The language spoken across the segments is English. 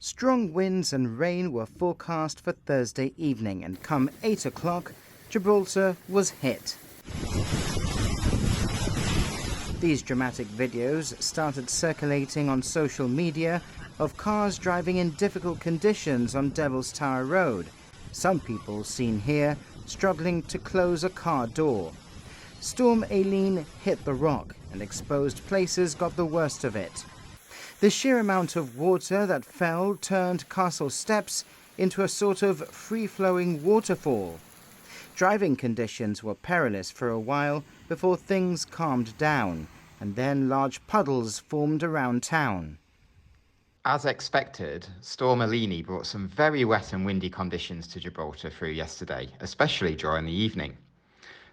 Strong winds and rain were forecast for Thursday evening, and come 8 o'clock, Gibraltar was hit. These dramatic videos started circulating on social media of cars driving in difficult conditions on Devil's Tower Road. Some people seen here struggling to close a car door. Storm Aileen hit the rock, and exposed places got the worst of it. The sheer amount of water that fell turned Castle Steps into a sort of free-flowing waterfall. Driving conditions were perilous for a while before things calmed down, and then large puddles formed around town. As expected, Storm Aileen brought some very wet and windy conditions to Gibraltar through yesterday, especially during the evening.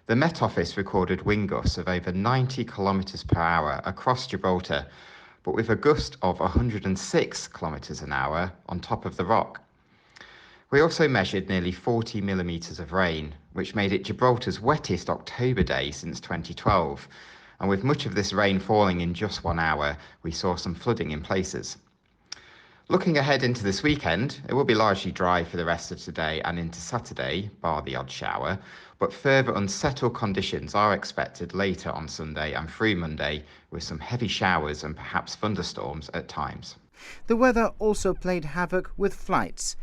The Met Office recorded wind gusts of over 90 kilometres per hour across Gibraltar, but with a gust of 106 kilometres an hour on top of the rock. We also measured nearly 40 millimetres of rain, which made it Gibraltar's wettest October day since 2012. And with much of this rain falling in just 1 hour, we saw some flooding in places. Looking ahead into this weekend, it will be largely dry for the rest of today and into Saturday, bar the odd shower, but further unsettled conditions are expected later on Sunday and through Monday, with some heavy showers and perhaps thunderstorms at times. The weather also played havoc with flights.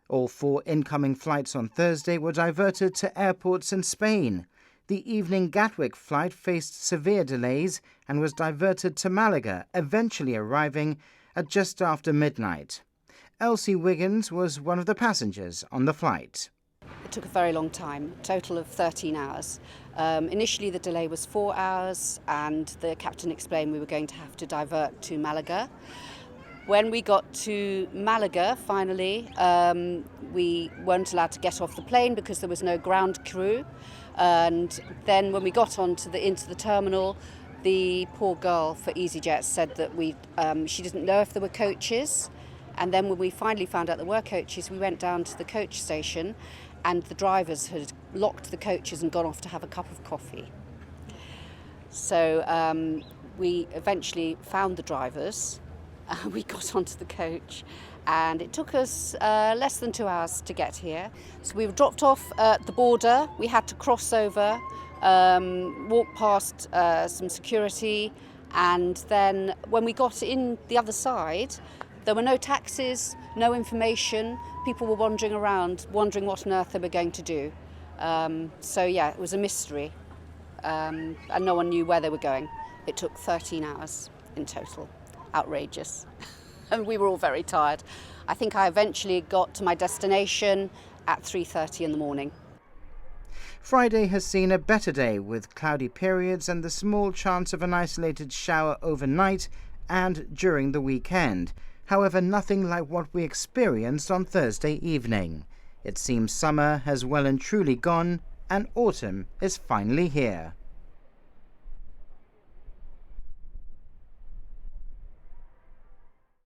All 4 incoming flights on Thursday were diverted to airports in Spain. The evening Gatwick flight faced severe delays and was diverted to Malaga, eventually arriving at just after midnight. Elsie Wiggins was one of the passengers on the flight. It took a very long time, a total of 13 hours. Initially the delay was 4 hours, and the captain explained we were going to have to divert to Malaga. When we got to Malaga, finally, we weren't allowed to get off the plane because there was no ground crew. And then when we got into the terminal, the poor girl for EasyJet said that she didn't know if there were coaches. And then when we finally found out there were coaches, we went down to the coach station, and the drivers had locked the coaches and gone off to have a cup of coffee. So we eventually found the drivers. We got onto the coach, and it took us less than 2 hours to get here. So we were dropped off at the border. We had to cross over, walk past some security, and then when we got in the other side, there were no taxis, no information. People were wandering around, wondering what on earth they were going to do. So yeah, it was a mystery, and no one knew where they were going. It took 13 hours in total. Outrageous. And we were all very tired. I think I eventually got to my destination at 3:30 in the morning. Friday has seen a better day with cloudy periods and the small chance of an isolated shower overnight and during the weekend. However, nothing like what we experienced on Thursday evening. It seems summer has well and truly gone, and autumn is finally here.